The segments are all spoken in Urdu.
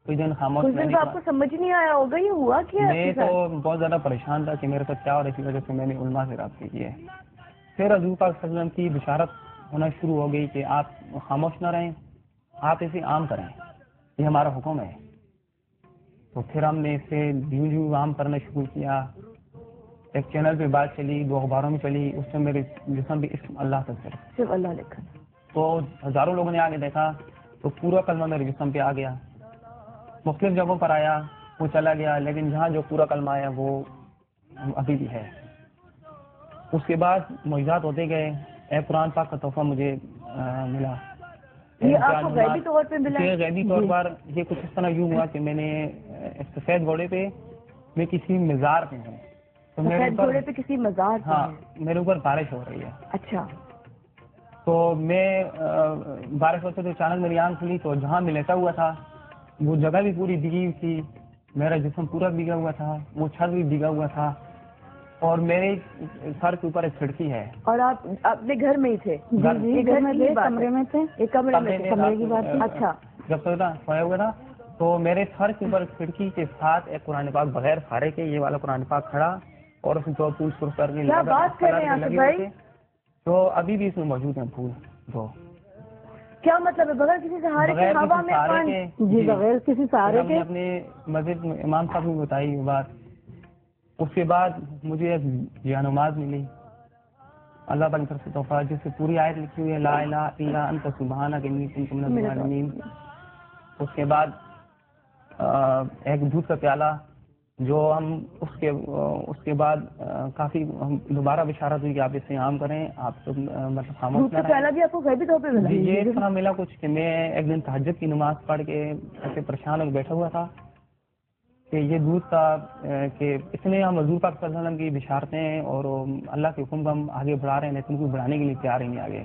کوئی دن خاموش کچھ دن تو آپ کو سمجھ نہیں آیا ہوگا یہ ہوا کیا؟ میں تو بہت زیادہ پریشان تھا کہ میرے ساتھ کیا، اور اسی وجہ سے میں نے علماء سے رابطے کیے. پھر حضور پاک صلی اللہ علیہ وسلم کی بشارت ہونا شروع ہو گئی کہ آپ خاموش نہ رہیں، آپ اسے عام کریں، یہ ہمارا حکم ہے. تو پھر ہم نے اسے یوں عام کرنا شروع کیا. ایک چینل پہ بات چلی، 2 اخباروں میں چلی، اس میں میرے جسم بھی اسم اللہ تک صرف اللہ لکھا. تو ہزاروں لوگوں نے آگے دیکھا تو پورا کلمہ میرے جسم پہ آ گیا. مختلف جگہوں پر آیا، وہ چلا گیا، لیکن جہاں جو پورا کلمہ آیا وہ ابھی بھی ہے. اس کے بعد معجزات ہوتے گئے. اے قرآن پاک کا تحفہ مجھے ملا. یہ آپ کو غیبی طور پہ ملا؟ غیبی طور پر یہ کچھ اس طرح یوں ہوا کہ میں نے سفید گھوڑے پہ میں کسی مزار پہ ہوں، تو سفید گھوڑے پہ کسی مزار پہ؟ ہاں، میرے اوپر بارش ہو رہی ہے. اچھا. تو میں بارش ہوتے تو اچانک میری آنکھ کھلی، تو جہاں میں لیٹا ہوا تھا وہ جگہ بھی پوری بھیگی ہوئی تھی، میرا جسم پورا بھیگا ہوا تھا، وہ چھت بھی بھیگا ہوا تھا، اور میرے سر کے اوپر ایک کھڑکی ہے. اور آپ اپنے گھر میں ہی تھے؟ گھر میں تھے، کمرے میں تھے. ایک کمرے میں تھے، کمرے کی بات. اچھا. جب سویا ہوا تھا تو میرے سر کے اوپر کھڑکی کے ساتھ ایک قرآن پاک بغیر سہارے کے، یہ والا قرآن پاک کھڑا، اور اس میں جو پھول سرخ کرنے کیا بات کر رہے ہیں بھائی؟ تو ابھی بھی اس میں موجود ہیں پھول. جو کیا مطلب ہے بغیر کسی سہارے کے ہوا میں؟ جی بغیر کسی سہارے کے. اپنے مسجد میں امام صاحب کو بتائی یہ بات. اس کے بعد مجھے ایک جانماز ملی اللہ پاک کی طرف سے تحفہ، جس سے پوری آیت لکھی ہوئی ہے لا الہ الا انت سبحانک انی کنت من الظالمین. اس کے بعد ایک دودھ کا پیالہ، جو ہم اس کے بعد کافی دوبارہ بشارت ہوئی کہ آپ اسے عام کریں، آپ مطلب خاموش نہ رہیں. پہلا بھی آپ کو غیبی طور پہ ملا؟ یہ اس طرح ملا کچھ کہ میں ایک دن تہجد کی نماز پڑھ کے ایسے پریشان ہو کے بیٹھا ہوا تھا کہ یہ دودھ کا کہ اس میں ہم حضور پاک صلی اللہ علیہ وسلم کی بشارتیں اور اللہ کے حکم کو ہم آگے بڑھا رہے ہیں، لیکن ان کو بڑھانے کے لیے تیار ہی نہیں آگے.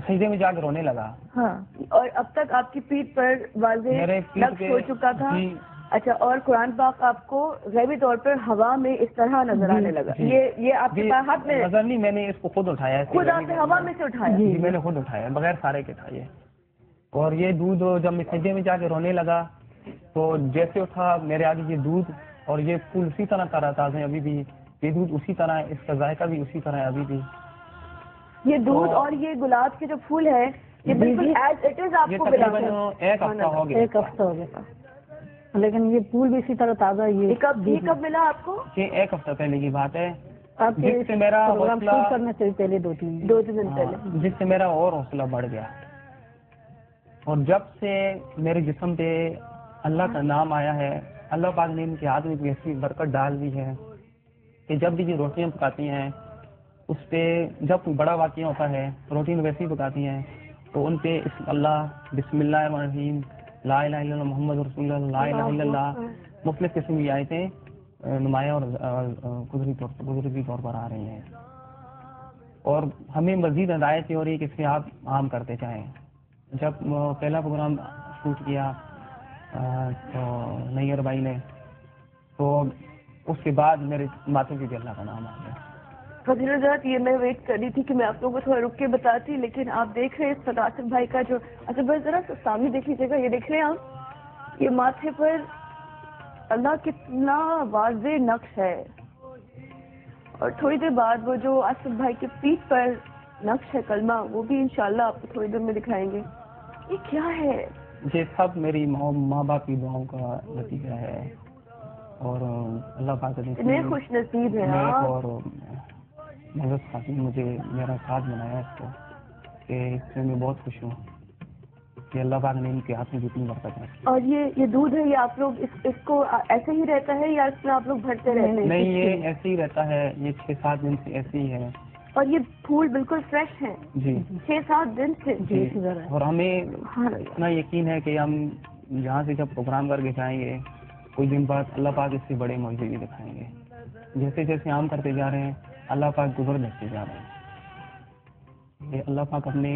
سجدے میں جا کے رونے لگا. ہاں. اور اب تک آپ کی پیٹھ پر واضح لفظ ہو چکا تھا. اچھا. اور قرآن پاک آپ کو غیبی طور پر ہوا میں اس طرح نظر آنے لگا؟ یہ آپ کے پاس ہاتھ میں نظر نہیں، میں نے اس کو خود اٹھایا. خود آپ نے ہوا میں سے اٹھایا؟ جی میں نے خود اٹھایا بغیر سارے کے اٹھائے. اور یہ دودھ جب میں سجدے میں جا کے رونے لگا تو جیسے اٹھا میرے آگے یہ دودھ اور یہ پھول اسی طرح تازہ ہیں ابھی بھی، یہ دودھ اسی طرح ہے، اس کا ذائقہ بھی اسی طرح ہے ابھی بھی. یہ دودھ اور یہ گلاب کے جو پھول ہے یہ بالکل ایز اٹ از آپ کو تقریباً ایک ہفتہ ہو گیا. ایک ہفتہ ہو گیا، لیکن یہ پھول بھی اسی طرح تازہ. یہ کب ملا آپ کو؟ یہ ایک ہفتہ پہلے کی بات ہے. آپ جس سے میرا حوصلہ کرنے سے پہلے 2-3 دن پہلے، جس سے میرا اور حوصلہ بڑھ گیا. اور جب سے میرے جسم پہ اللہ کا نام آیا ہے، اللہ پاک نے ان کے ہاتھ میں ایسی برکت ڈال دی ہے کہ جب بھی یہ روٹیاں پکاتی ہیں اس پہ، جب کوئی بڑا واقعہ ہوتا ہے روٹی ویسی پکاتی ہیں تو ان پہ اللہ، بسم اللہ الرحمن الرحیم، لا الہ الا اللہ محمد رسول اللہ، لا الہ الا اللہ، مختلف قسم کی آیتیں نمایاں اور قدرتی طور پر آ رہی ہیں. اور ہمیں مزید ہدایت یہ ہو رہی ہے کہ اسے آپ عام کرتے چاہیں. جب پہلا پروگرام شوٹ کیا تو نیئر بھائی نے، تو اس کے بعد میرے ماتھے پہ بھی اللہ کا نام آ گیا. فضیل حضرت یہ میں ویٹ کر رہی تھی کہ میں آپ لوگوں کو تھوڑا رک کے بتاتی، لیکن آپ دیکھ رہے ہیں آصف بھائی کا جو، اچھا بس ذرا سامنے دیکھ لیجیے گا، یہ دیکھ رہے ہیں آپ، یہ ماتھے پر اللہ کتنا واضح نقش ہے. اور تھوڑی دیر بعد وہ جو آصف بھائی کے پیٹھ پر نقش ہے کلمہ، وہ بھی انشاءاللہ آپ کو تھوڑی دیر میں دکھائیں گے. یہ کیا ہے؟ یہ سب میری ماں باپ کی دعاؤں کا نتیجہ ہے، اور اللہ پاک اتنے خوش نصیب ہیں آپ. اور محض خاتون مجھے میرا ساتھ بنایا اس کو، کہ اس سے میں بہت خوش ہوں کہ اللہ پاک نے ان کے ہاتھ میں جتنی برکت ہے. اور یہ دودھ ہے، یہ آپ لوگ اس کو ایسے ہی رہتا ہے یا اس میں آپ لوگ بھرتے رہتے ہیں؟ نہیں، یہ ایسے ہی رہتا ہے، یہ 6-7 دن سے ایسے ہی ہے. اور یہ پھول بالکل فریش ہیں؟ جی 6-7 دن سے. جی. اور ہمیں اتنا یقین ہے کہ ہم جہاں سے جب پروگرام کر کے جائیں گے کچھ دن بعد اللہ پاک اس سے بڑے معجزے بھی دکھائیں گے. جیسے جیسے عام کرتے جا رہے ہیں اللہ پاک گزر دیتے جا رہے ہیں. یہ اللہ پاک اپنے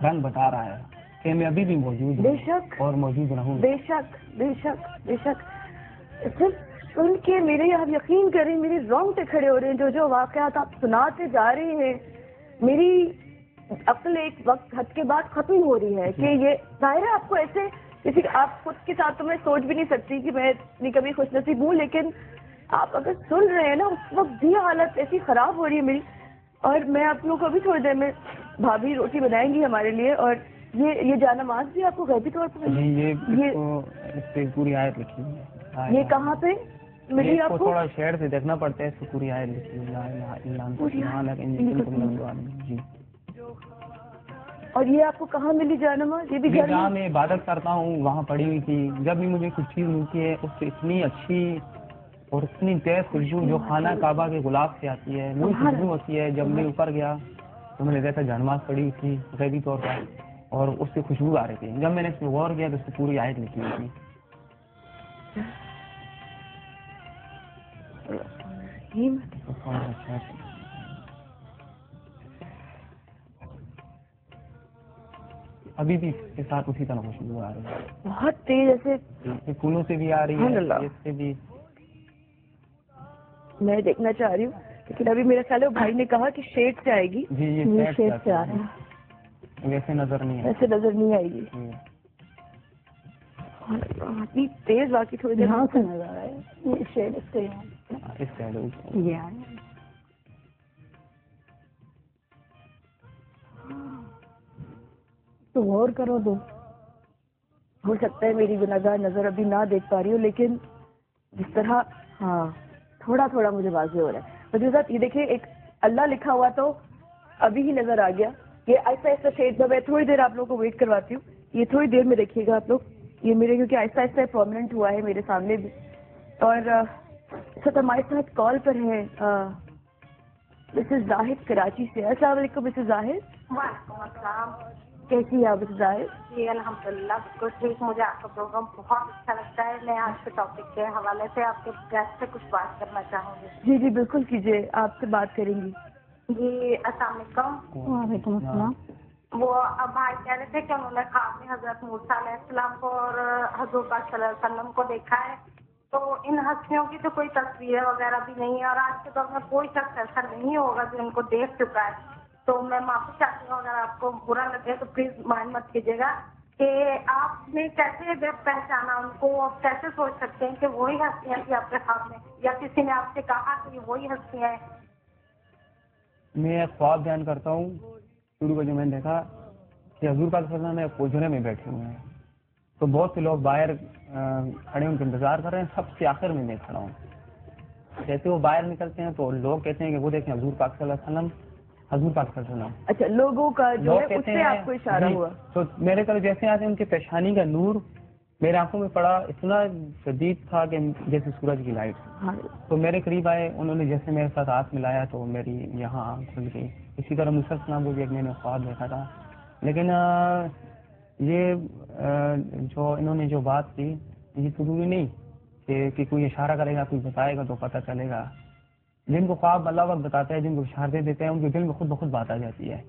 رنگ بتا رہا ہے کہ میں ابھی بھی موجود ہوں. بے شک. اور موجود رہوں. بے شک بے شک بے شک. صرف سن کے میرے، آپ یقین کریں میرے رونگٹے کھڑے ہو رہے ہیں. جو واقعات آپ سناتے جا رہے ہیں میری عقل ایک وقت حد کے بعد ختم ہو رہی ہے کہ یہ ظاہر ہے آپ کو ایسے جیسے کہ آپ خود کے ساتھ تو میں سوچ بھی نہیں سکتی کہ میں اتنی کبھی خوش نصیب ہوں، لیکن آپ اگر سن رہے ہیں نا اس وقت بھی حالت ایسی خراب ہو رہی ہے میری. اور میں آپ لوگوں کو ابھی تھوڑی دیر میں بھابھی روٹی بنائیں گی ہمارے لیے. اور یہ جانماز بھی آپ کو غیبی طور پر جی اس پہ پوری آیت لکھی ہوئی ہے. یہ کہاں پہ ملی آپ کو؟ تھوڑا شہر سے دیکھنا پڑتا ہے، اس پہ پوری آیت لکھی ہوئی ہے. جی. اور یہ آپ کو کہاں ملی جانماز؟ یہ بھی جہاں میں عبادت کرتا ہوں وہاں پڑی ہوئی تھی. جب بھی مجھے کچھ چیز ملتی ہے اس سے اتنی اچھی اور اتنی تیز خوشبو جو خانہ کعبہ کے گلاب سے آتی ہے وہی خوشبو ہوتی ہے. جب میں اوپر گیا تو میں نے دیکھا جانماز پڑی ہوئی تھی غیبی طور پر اور اس سے خوشبو آ رہی تھی. جب میں نے اس پہ غور کیا تو اس پہ پوری آیت لکھی ہوئی تھی. ابھی بھی اس کے ساتھ اسی طرح خوشبو آ رہی ہے، بہت تیز، ایسے پھولوں سے بھی آ رہی ہے، اس سے بھی. میں دیکھنا چاہ رہی ہوں لیکن ابھی میرا خیال ہے بھائی نے کہا کہ شیڈ سے آئے گی. جی یہ شیڈ سے آ رہا ہے، ویسے نظر نہیں ایسے نظر نہیں آئے گی. اتنی تیز باقی تھوڑی دیر یہاں سے نظر آئے یہ شیڈ اس کے اس سے یہ آ رہا ہے. تو غور کرو تو ہو سکتا ہے میری گناہگار نظر ابھی نہ دیکھ پا رہی ہو، لیکن جس طرح ہاں تھوڑا تھوڑا مجھے واضح ہو رہا ہے. مجھے صاحب یہ دیکھیں ایک اللہ لکھا ہوا تو ابھی ہی نظر آ گیا. یہ آہستہ آہستہ شیڈ میں تھوڑی دیر آپ لوگوں کو ویٹ کرواتی ہوں. یہ تھوڑی دیر میں دیکھیے گا آپ لوگ، یہ میرے کیونکہ آہستہ آہستہ پرومیننٹ ہوا ہے میرے سامنے بھی. اور سر ہمارے ساتھ کال پر ہے مسز زاہد کراچی سے. السلام علیکم مسز زاہد. وعلیکم السلام. کیسی ہے آپ مسز زاہد؟ جی الحمدللہ بالکل ٹھیک. مجھے آپ کا پروگرام بہت اچھا لگتا ہے. میں آج کے ٹاپک کے حوالے سے آپ کے گیسٹ سے کچھ بات کرنا چاہوں گی. جی جی بالکل کیجیے، آپ سے بات کریں گی. جی السلام علیکم. وعلیکم السلام. وہ بھائی کہہ رہے تھے کہ انہوں نے خواب میں حضرت موسیٰ علیہ السلام کو اور حضور پاک صلی اللہ علیہ وسلم کو دیکھا ہے. تو ان ہستیوں کی تو کوئی تصویریں وغیرہ بھی نہیں ہے اور آج کے دور میں کوئی شخص ایسا نہیں ہوگا جو ان کو دیکھ چکا ہے. تو میں معافی چاہتی ہوں اگر آپ کو برا لگے تو پلیز مائنڈ مت کیجیے گا کہ آپ نے کیسے پہچانا ان کو. آپ کیسے سوچ سکتے ہیں کہ وہی ہستیاں تھیں آپ کے خواب میں، یا کسی نے آپ سے کہا کہ یہ وہی ہستیاں ہیں؟ میں ایک خواب بیان کرتا ہوں. شروع کو جو میں نے دیکھا کہ حضور پاک صلی اللہ علیہ وسلم حجرے میں بیٹھے ہوئے ہیں تو بہت سے لوگ باہر کھڑے ان کا انتظار کر رہے ہیں. سب سے آخر میں کھڑا ہوں. جیسے وہ باہر نکلتے ہیں تو لوگ کہتے ہیں کہ وہ دیکھیں حضور پاک صلی اللہ علیہ وسلم، حضور پاک صلی اللہ علیہ وسلم. اچھا لوگوں کا جو ہے اس سے آپ کو اشارہ ہوا؟ تو میرے طرف جیسے آتے ان کے پیشانی کا نور میرے آنکھوں میں پڑا، اتنا شدید تھا کہ جیسے سورج کی لائٹ. تو میرے قریب آئے، انہوں نے جیسے میرے ساتھ ہاتھ ملایا تو میری یہاں آنکھ کھل گئی. اسی طرح موسیٰ علیہ السلام کو بھی ایک میں نے خواب دیکھا تھا. لیکن یہ جو انہوں نے جو بات کی یہ ضروری نہیں کہ کوئی اشارہ کرے گا، کوئی بتائے گا تو پتہ چلے گا. جن کو خواب اللہ وقت بتاتا ہے، جن کو اشارے دیتے ہیں، ان کے دل میں خود بخود بات آ جاتی ہے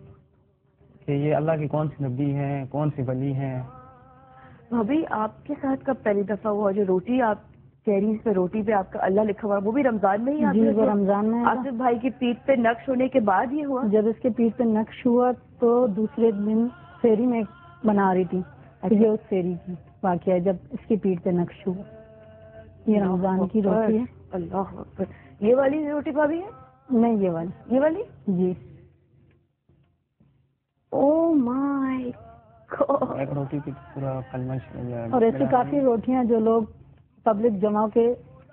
کہ یہ اللہ کی کون سی نبی ہیں، کون سی ولی ہیں. بھابھی آپ کے ساتھ کب پہلی دفعہ ہوا جو روٹی آپ کہہ رہی اس پہ روٹی پہ آپ کا اللہ لکھا ہوا، وہ بھی رمضان میں ہی؟ جی وہ رمضان میں. آصف بھائی کی پیٹھ پہ نقش ہونے کے بعد یہ ہوا؟ جب اس کے پیٹھ پہ نقش ہوا تو دوسرے دن سیری میں بنا رہی تھی. یہ اس سیری کی واقعہ ہے جب اس کی پیٹھ پہ نقش ہوا. یہ رمضان کی روٹی ہے. اللہ اکبر. یہ والی روٹی بھابھی ہے؟ نہیں یہ والی. یہ والی؟ جی. او مائی گاڈ. ایک روٹی کی پورا کلمہ. اور ایسی کافی روٹیاں جو لوگ پبلک جمع کے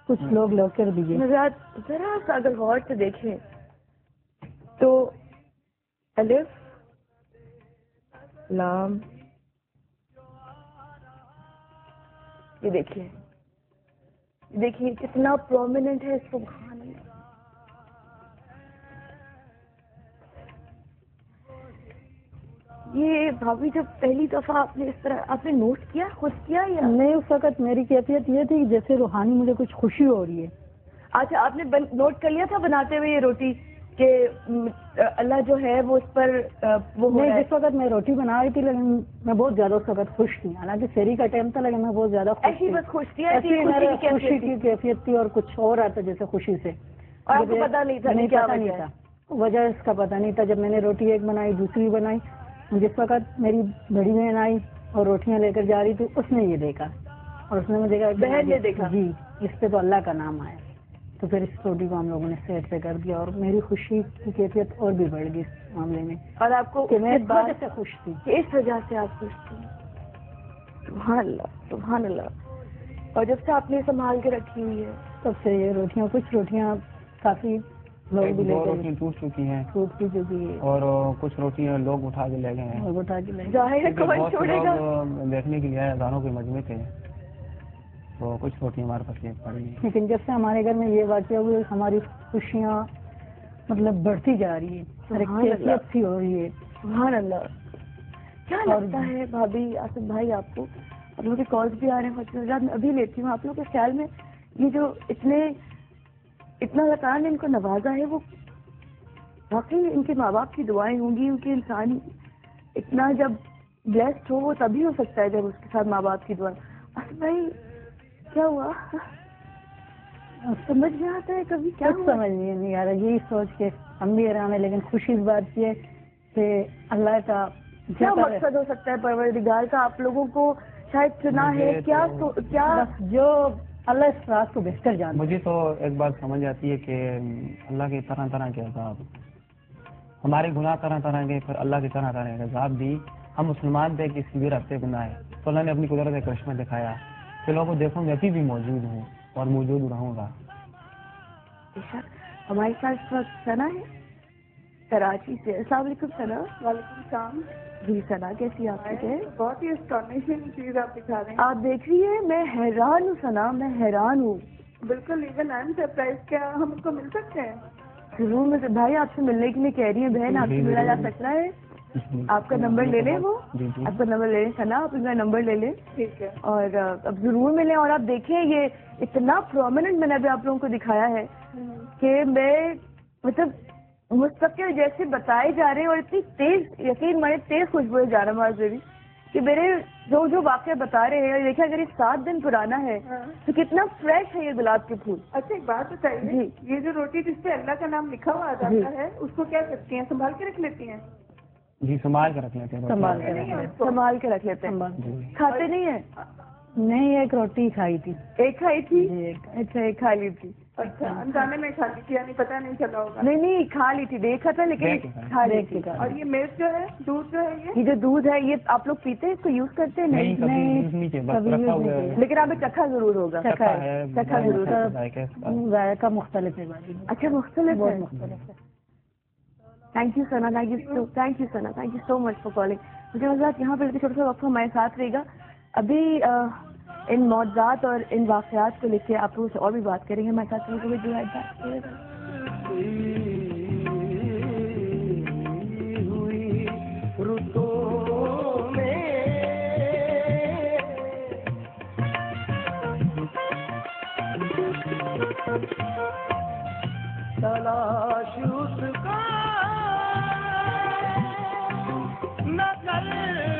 کچھ لوگ لوگ کر دیجیے. ذرا سا اگر غور سے دیکھیں تو الف لام، یہ دیکھیے کتنا پرومیننٹ ہے. سبحان اللہ. یہ بھابھی جب پہلی دفعہ آپ نے اس طرح آپ نے نوٹ کیا، خود کیا یا نہیں؟ اس وقت میری کیفیت یہ تھی کہ جیسے روحانی مجھے کچھ خوشی ہو رہی ہے. اچھا آپ نے نوٹ کر لیا تھا بناتے ہوئے یہ روٹی کہ اللہ جو ہے وہ اس پر وہ نہیں؟ جس وقت میں روٹی بنا رہی تھی لیکن میں بہت زیادہ اس وقت خوش تھی. حالانکہ سیری کا ٹائم تھا لیکن میں بہت زیادہ ایسی بس خوش تھی. خوشی کی کیفیت تھی اور کچھ اور آتا جیسے خوشی سے. اور آپ کو پتا نہیں تھا؟ نہیں پتا نہیں تھا، وجہ اس کا پتا نہیں تھا. جب میں نے روٹی ایک بنائی دوسری بنائی، جس وقت میری بڑی بہن آئی اور روٹیاں لے کر جا رہی تھی، اس نے یہ دیکھا اور اس نے مجھے کہا بہن نے دیکھا؟ جی اس پہ تو اللہ کا نام آیا، تو پھر اس روٹی کو ہم لوگوں نے سیٹ پہ کر دیا اور میری خوشی کی کیفیت اور بھی بڑھ گئی اس معاملے میں اور آپ کو کہ میں اس اس بات وجہ سے خوش تھی. کہ اس وجہ سے آپ خوش تھی. سبحان اللہ سبحان اللہ. اور جب سے آپ نے سنبھال کے رکھی ہوئی ہے تب سے یہ روٹیاں، کچھ روٹیاں کافی لوگ بھی لے 2 کر روٹیاں ٹوٹ چکی ہیں ٹوٹ بھی چکی ہے اور کچھ روٹیاں لوگ اٹھا کے لے گئے ہیں. اور اٹھا کے لے گئے. ظاہر ہے کیونکہ کون بہت سے چھوڑے گا. لوگ دیکھنے کے لیے آئے، ہزاروں کے مجمع تھے، تو کچھ روٹیاں ہمارے پاس یہ پڑی ہیں. لیکن جب سے ہمارے گھر میں یہ واقعہ ہوئے ہماری خوشیاں مطلب بڑھتی جا رہی ہے، ہر ایک سبحان اللہ. کیفیت سی ہو رہی ہے. سبحان اللہ. کیا لگتا ہے بھابھی آصف بھائی آپ کو؟ آپ لوگوں کے کالز بھی آ رہے ہیں، فوٹوگراف میں ابھی لیتی ہوں. آپ لوگوں کے خیال میں یہ جو اتنا اللہ تعالیٰ نے ان کو نوازا ہے، وہ واقعی ان کے ماں باپ کی دعائیں ہوں گی؟ کیونکہ انسان اتنا جب بلیسڈ ہو وہ تبھی ہو سکتا ہے جب اس کے ساتھ ماں باپ کی دعائیں. آصف بھائی کیا ہوا؟ سمجھ میں آتا ہے کبھی کیا کچھ سمجھ نہیں آ رہا. یہی سوچ کے ہم بھی حیران ہیں، لیکن خوشی اس بات کی ہے کہ اللہ کا کیا مقصد ہو سکتا ہے پروردگار کا آپ لوگوں کو شاید چنا ہے؟ کیا بس جو اللہ اس رات کو بہتر جانتا ہے. مجھے تو ایک بات سمجھ آتی ہے کہ اللہ کے طرح طرح کے عذاب، ہمارے گناہ طرح طرح کے، پھر اللہ کے طرح طرح کے عذاب بھی. ہم مسلمان تھے کہ کسی بھی راستے گناہ ہے، تو اللہ نے اپنی قدرت کا کرشمہ دکھایا کہ لوگوں کو دیکھوں میں ابھی بھی موجود ہوں اور موجود رہوں گا. ہمارے ساتھ اس وقت ثنا ہے کراچی سے. السلام علیکم ثنا. وعلیکم السلام. جی ثنا کیسی آپ ٹھیک ہے؟ بہت ہی اسٹانشنگ چیز آپ دکھا رہے ہیں. آپ دیکھ رہی ہیں میں حیران ہوں ثنا، میں حیران ہوں. بالکل ایون آئی ایم سرپرائز. کیا ہم اس کو مل سکتے ہیں؟ ضرور. مجھے بھائی آپ سے ملنے کے لیے کہہ رہی ہیں بہن، آپ سے ملا جا سکتا ہے. آپ کا نمبر لے لیں. وہ آپ کا نمبر لے لیں ثنا، آپ ان کا نمبر لے لیں. ٹھیک ہے. اور اب ضرور ملیں. اور آپ دیکھیں یہ اتنا پرومیننٹ میں نے ابھی آپ لوگوں کو دکھایا ہے کہ میں مطلب مستقل جیسے بتائے جا رہے ہیں، اور اتنی تیز یقین مانے تیز خوشبو جا رہا ہے کہ میرے جو واقعہ بتا رہے ہیں. دیکھیں اگر یہ 7 دن پرانا ہے تو کتنا فریش ہے یہ گلاب کے پھول. اچھا ایک بات بتائیے، جی. یہ جو روٹی جس پہ اللہ کا نام لکھا ہوا آ جاتا ہے اس کو کیا کرتی ہیں؟ سنبھال کے رکھ لیتی ہیں؟ جی سنبھال کے رکھ لیتے ہیں. سنبھال کے رکھ ہیں. کھاتے نہیں ہیں؟ نہیں، ایک روٹی کھائی تھی. ایک کھائی تھی؟ اچھا ایک کھا لی تھی. اچھا انجانے میں کھا لی تھی، یعنی پتہ نہیں چلا ہوگا؟ نہیں کھا لی تھی، دیکھا تھا لیکن کھا لی تھی. اور یہ ملک جو ہے، دودھ جو ہے، یہ جو دودھ ہے یہ آپ لوگ پیتے ہیں؟ اس کو یوز کرتے ہیں؟ نہیں. لیکن آپ چکھا ضرور ہوگا. چکھا ضرور ہے. ذائقہ مختلف ہے. اچھا مختلف ہے. مختلف ہے. Thank you Sana. Thank you Sana. Thank you so much for calling. مجھے حضرات یہاں پہ چھوٹا سا وقفہ ہمارے ساتھ رہے گا. ابھی ان معجزات اور ان واقعات کو لے کے آپ لوگوں سے اور بھی بات کریں گے. ہمارے ساتھ جو تلاش اس کا نہ کر